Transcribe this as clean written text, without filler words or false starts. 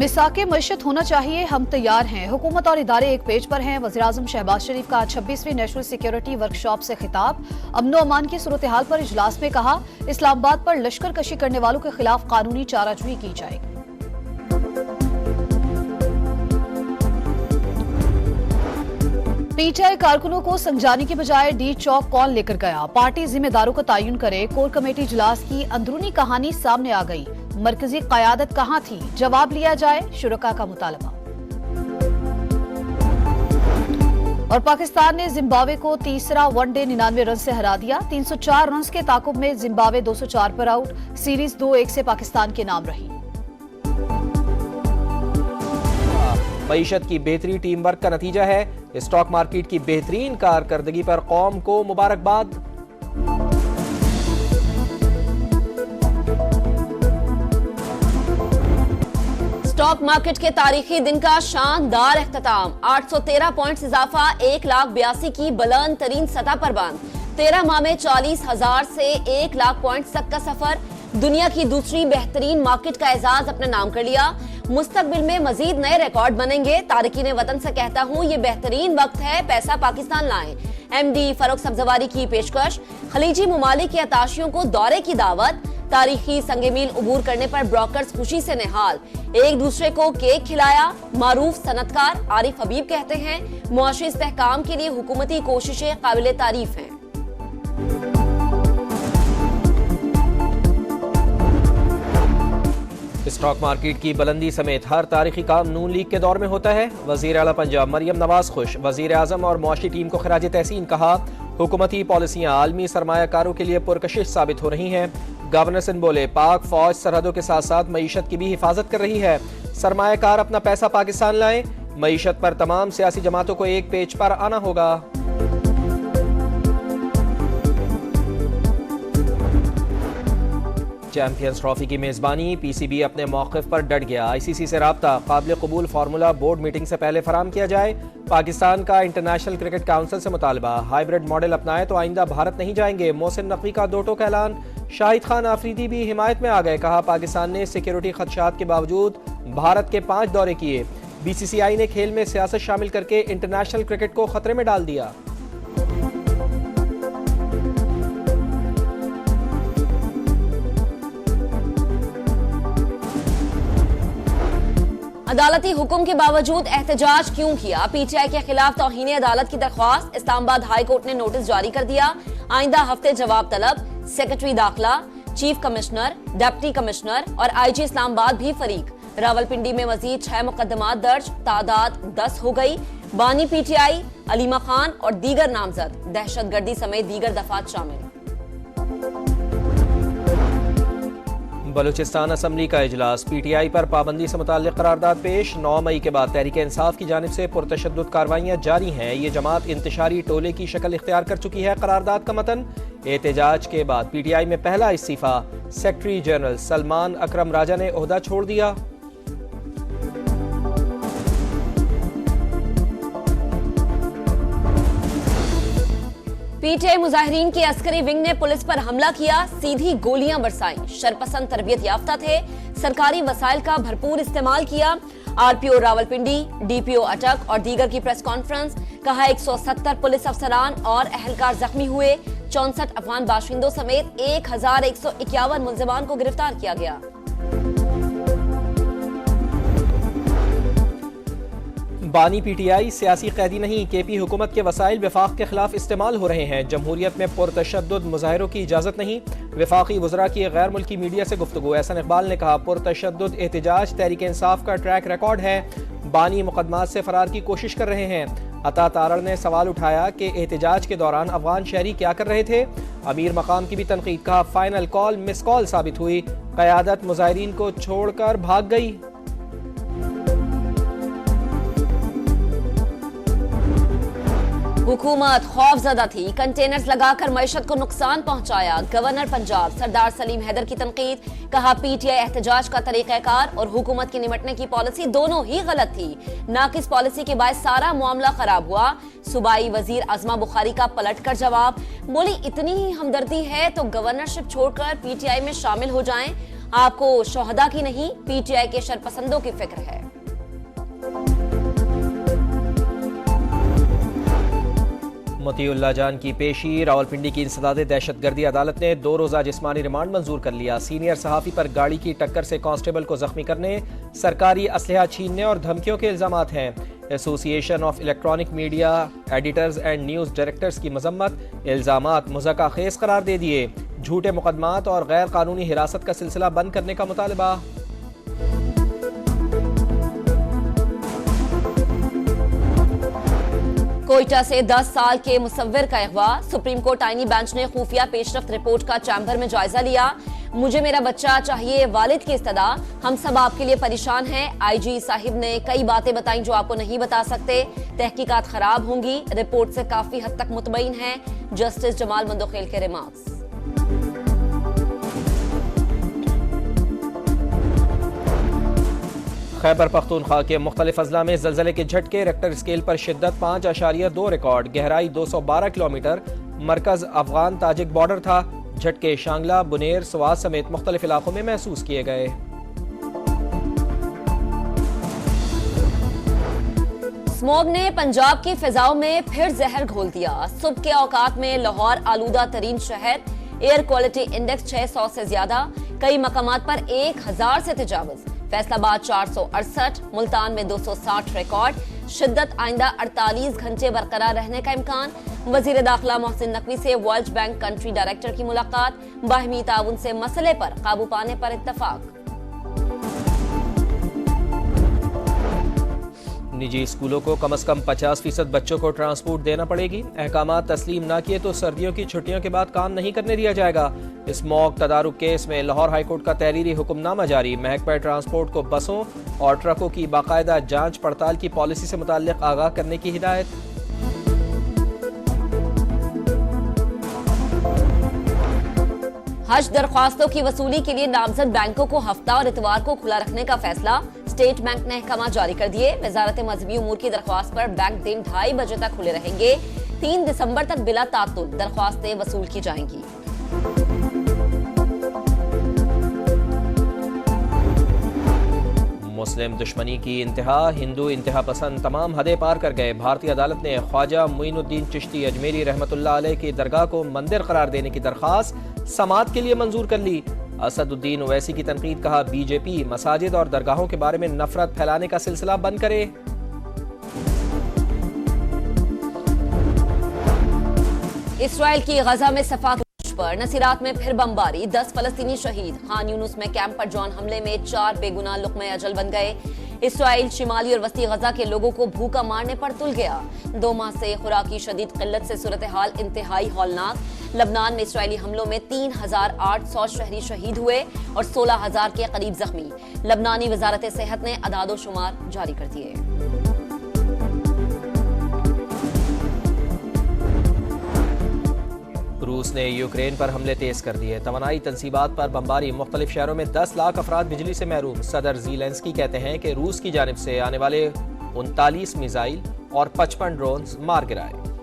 मिसाके मईशत होना चाहिए, हम तैयार हैं। हुकूमत और इदारे एक पेज पर हैं। वज़ीर-ए-आज़म शहबाज शरीफ का 26वीं नेशनल सिक्योरिटी वर्कशॉप से खिताब। अमनो अमान की सूरत हाल पर इजलास में कहा, इस्लामाबाद पर लश्कर कशी करने वालों के खिलाफ कानूनी चाराजोई की जाएगी। पीटीआई कारकुनों को समझाने की बजाय डी चौक कौन लेकर गया? पार्टी जिम्मेदारों का तयन करे। कोर कमेटी इजलास की अंदरूनी कहानी सामने आ गई। मरकजी कयादत कहां थी? जवाब लिया जाए, शुरका का मुतालबा। और पाकिस्तान ने जिम्बाब्वे को तीसरा वनडे 99 रन से हरा दिया। 304 रन के ताकुब में जिम्बाब्वे 204 पर आउट। सीरीज 2-1 से पाकिस्तान के नाम रही। मईशत की बेहतरी टीम वर्क का नतीजा है। स्टॉक मार्केट की बेहतरीन कारकर्दगी पर कौम को मुबारकबाद। स्टॉक मार्केट के तारीखी दिन का शानदार इख्तिताम। 813 पॉइंट्स इजाफा, 1,82,000 की बुलंद तरीन सतह पर बंद। 13 माह में 40,000 से 1,00,000 पॉइंट्स तक का सफर। दुनिया की दूसरी बेहतरीन मार्केट का एजाज अपने नाम कर लिया। मुस्तकबिल में मजीद नए रिकॉर्ड बनेंगे। तारिकीन वतन से कहता हूँ, ये बेहतरीन वक्त है, पैसा पाकिस्तान लाएं। एमडी फरूख सब्जवारी की पेशकश। खलीजी ममालिक के अताशियों को दौरे की दावत। तारीखी संगमील उबूर करने पर ब्रोकर्स खुशी से निहाल। एक दूसरे को केक खिलाया। मारूफ सनतकार आरिफ हबीब कहते हैं, मुआशी इस्तेहकाम के लिए हुकूमती कोशिशें काबिल तारीफ हैं। स्टॉक मार्केट की बुलंदी समेत हर तारीखी काम नून लीग के दौर में होता है। वजीर आला पंजाब मरियम नवाज खुश। वजीर आजम और मुआशी टीम को खराज तहसीन कहा, हुकूमती पॉलिसियां आलमी सरमायाकारों के लिए पुरकशिश साबित हो रही हैं। गवर्नर सिंध बोले, पाक फौज सरहदों के साथ साथ मईशत की भी हिफाजत कर रही है। सरमायाकार अपना पैसा पाकिस्तान लाएं। मईशत पर तमाम सियासी जमातों को एक पेज पर आना होगा। चैंपियंस ट्रॉफी की मेजबानी। पीसीबी अपने मौक़िफ़ पर डट गया। आईसीसी से राब्ता। काबिल कबूल फार्मूला बोर्ड मीटिंग से पहले फराम किया जाए। पाकिस्तान का इंटरनेशनल क्रिकेट काउंसिल से मुतालबा, हाइब्रिड मॉडल अपनाए तो आइंदा भारत नहीं जाएंगे। मोहसिन नकवी का दो टोक ऐलान। शाहिद खान आफरीदी भी हिमायत में आ गए। कहा, पाकिस्तान ने सिक्योरिटी खदशात के बावजूद भारत के 5 दौरे किए। बीसीसीआई ने खेल में सियासत शामिल करके इंटरनेशनल क्रिकेट को खतरे में डाल दिया। अदालती हुक्म के बावजूद एहतजाज क्यों किया? पीटीआई के खिलाफ तौहीन अदालत की दरख्वास्त। इस्लामाबाद हाई कोर्ट ने नोटिस जारी कर दिया। आइंदा हफ्ते जवाब तलब। सेक्रेटरी दाखिला, चीफ कमिश्नर, डिप्टी कमिश्नर और आईजी इस्लामाबाद भी फरीक। रावलपिंडी में मजीद 6 मुकदमात दर्ज, तादाद 10 हो गई। बानी पीटीआई, अलीमा खान और दीगर नामजद। दहशतगर्दी समेत दीगर दफात शामिल। बलूचिस्तान असम्बली का इजलास। पीटीआई पर पाबंदी से मुताल्लिक करारदाद पेश। 9 मई के बाद तहरीक इंसाफ की जानिब से पुरतशद्दुद कार्रवाइयाँ जारी हैं। ये जमात इंतशारी टोले की शक्ल इख्तियार कर चुकी है। करारदाद का मतन, एहतजाज के बाद पीटीआई में पहला इस्तीफा। सेक्रेटरी जनरल सलमान अकरम राजा ने ओहदा छोड़ दिया। पीटीआई मुजाहिरीन की अस्करी विंग ने पुलिस पर हमला किया, सीधी गोलियां बरसाई। शरपसंद तरबियत याफ्ता थे, सरकारी वसाइल का भरपूर इस्तेमाल किया। आरपीओ रावलपिंडी, डीपीओ अटक और दीगर की प्रेस कॉन्फ्रेंस। कहा, 170 पुलिस अफसरान और अहलकार जख्मी हुए। 64 अफगान बाशिंदों समेत 1151 मुल्जिमान को गिरफ्तार किया गया। बानी पीटीआई सियासी कैदी नहीं। केपी हुकूमत के वसाइल विफाक के खिलाफ इस्तेमाल हो रहे हैं। जमहूरियत में पुरतशद्दुद मुजाहिरों की इजाजत नहीं। विफाकी वज़रा की गैर मुल्की मीडिया से गुफ्तगू। एहसन इकबाल ने कहा, पुरतशद्दुद एहतजाज तहरीक इंसाफ का ट्रैक रिकॉर्ड है। बानी मुकदमात से फरार की कोशिश कर रहे हैं। अता तारड़ ने सवाल उठाया कि एहतजाज के दौरान अफगान शहरी क्या कर रहे थे। अमीर मकाम की भी तनकीद। कहा, फाइनल कॉल मिस कॉल साबित हुई। क़यादत मुजाहिरीन को छोड़कर भाग गई। हुकूमत खौफजदा थी, कंटेनर्स लगाकर मईशत को नुकसान पहुंचाया। गवर्नर पंजाब सरदार सलीम हैदर की तनकीद। कहा, पीटीआई एहतजाज का तरीक़ाकार और हुकूमत की निमटने की पॉलिसी दोनों ही गलत थी। नाकिस पॉलिसी के बाद सारा मामला खराब हुआ। सूबाई वजीर अज़मा बुखारी का पलटकर जवाब। बोली, इतनी ही हमदर्दी है तो गवर्नरशिप छोड़कर पीटीआई में शामिल हो जाएं। आपको शोहदा की नहीं, पीटीआई के शरपसंदों की फिक्र है। मोतीउल्लाह जान की पेशी। रावलपिंडी की इंसदादे दहशतगर्दी अदालत ने 2 रोज़ा जिस्मानी रिमांड मंजूर कर लिया। सीनियर सहाफ़ी पर गाड़ी की टक्कर से कांस्टेबल को जख्मी करने, सरकारी असलहा छीनने और धमकियों के इल्जामात हैं। Association of electronic media editors and news directors की मजम्मत, इल्जामात मुज़क्का खेज करार दे दिए। झूठे मुकदमात और गैर कानूनी हिरासत का सिलसिला बंद करने का मुतालबा। कोयटा से 10 साल के मुसव्विर का अगवा। सुप्रीम कोर्ट आईनी बेंच ने खुफिया पेशरफ्त रिपोर्ट का चैम्बर में जायजा लिया। मुझे मेरा बच्चा चाहिए, वालिद की इस्तदा, हम सब आपके लिए परेशान हैं। आईजी साहिब ने कई बातें बताई जो आपको नहीं बता सकते। तहकीकात खराब होंगी, रिपोर्ट से काफी हद तक मुतमईन है। जस्टिस जमाल मंदोखेल के रिमार्क्स। खैबर पख्तूनख्वा के मुख्तलिफ अजला में ज़लज़ले के झटके। रेक्टर स्केल पर शिद्दत 5.2 रिकॉर्ड। गहराई 212 किलोमीटर। मरकज अफगान ताजिक बॉर्डर था। झटके शांगला, बुनेर, सवात समेत मुख्तलिफ इलाकों में महसूस किए गए। स्मॉग ने पंजाब की फिजाओं में फिर जहर घोल दिया। सुबह के औकात में लाहौर आलूदा तरीन शहर। एयर क्वालिटी इंडेक्स 600 से ज्यादा। कई मकामात पर 1000 से तजावुज। फैसलाबाद 468, मुल्तान में 260 रिकॉर्ड। शिद्दत आइंदा 48 घंटे बरकरार रहने का इम्कान। वजीर दाखिला मोहसिन नकवी से वर्ल्ड बैंक कंट्री डायरेक्टर की मुलाकात। बाहमी ताउन से मसले पर काबू पाने पर इत्तफाक। निजी स्कूलों को कम से कम 50% बच्चों को ट्रांसपोर्ट देना पड़ेगी। अहकामात तस्लीम न किए तो सर्दियों की छुट्टियों के बाद काम नहीं करने दिया जाएगा। स्मॉग तदारुक केस में लाहौर हाईकोर्ट का तहरीरी हुक्मनामा जारी। महकमा ट्रांसपोर्ट को बसों और ट्रकों की बाकायदा जांच पड़ताल की पॉलिसी से मुताल्लिक आगाह करने की हिदायत। हज दरख्वास्तों की वसूली के लिए नामजद बैंकों को हफ्ता और इतवार को खुला रखने का फैसला। स्टेट बैंक ने अहकाम जारी कर दिए। वजारत मजहबी उमूर की दरख्वास्त पर बैंक दिन 2:30 बजे तक खुले रहेंगे। 3 दिसंबर तक बिला तातुल दरख्वास्तें वसूल की जाएंगी। मुस्लिम दुश्मनी की इंतहा। हिंदू इंतहा पसंद तमाम हदें पार कर गए। भारतीय अदालत ने ख्वाजा मुइनुद्दीन चिश्ती अजमेरी रहमतुल्लाह अलैह की दरगाह को मंदिर करार देने की दरखास्त समाअत के लिए मंजूर कर ली। असदुद्दीन ओवैसी की तनकीद। कहा, बीजेपी मसाजिद और दरगाहों के बारे में नफरत फैलाने का सिलसिला बंद करे। इसराइल की गजा में सफाक पर नसीरात में फिर बमबारी। 10 फलस्तीनी शहीद। खान यूनुस में कैंप पर जॉन हमले में 4 बेगुनाह लुक़्मे अजल बन गए। इसराइल शिमाली और वस्ती गजा के लोगों को भूखा मारने पर तुल गया। 2 माह से खुराक की शदीद किल्लत से सूरत हाल इंतहाई हौलनाक। लबनान में इसराइली हमलों में 3800 शहरी शहीद हुए और 16000 के करीब जख्मी। लबनानी वजारत सेहत ने अदादो शुमार जारी कर दिए। रूस ने यूक्रेन पर हमले तेज कर दिए। तवानाई तनसीबात पर बमबारी। मुख्तलिफ शहरों में 10 लाख अफराद बिजली से महरूम। सदर ज़ेलेंस्की कहते हैं कि रूस की जानिब से आने वाले 39 मिसाइल और 55 ड्रोन मार गिराए।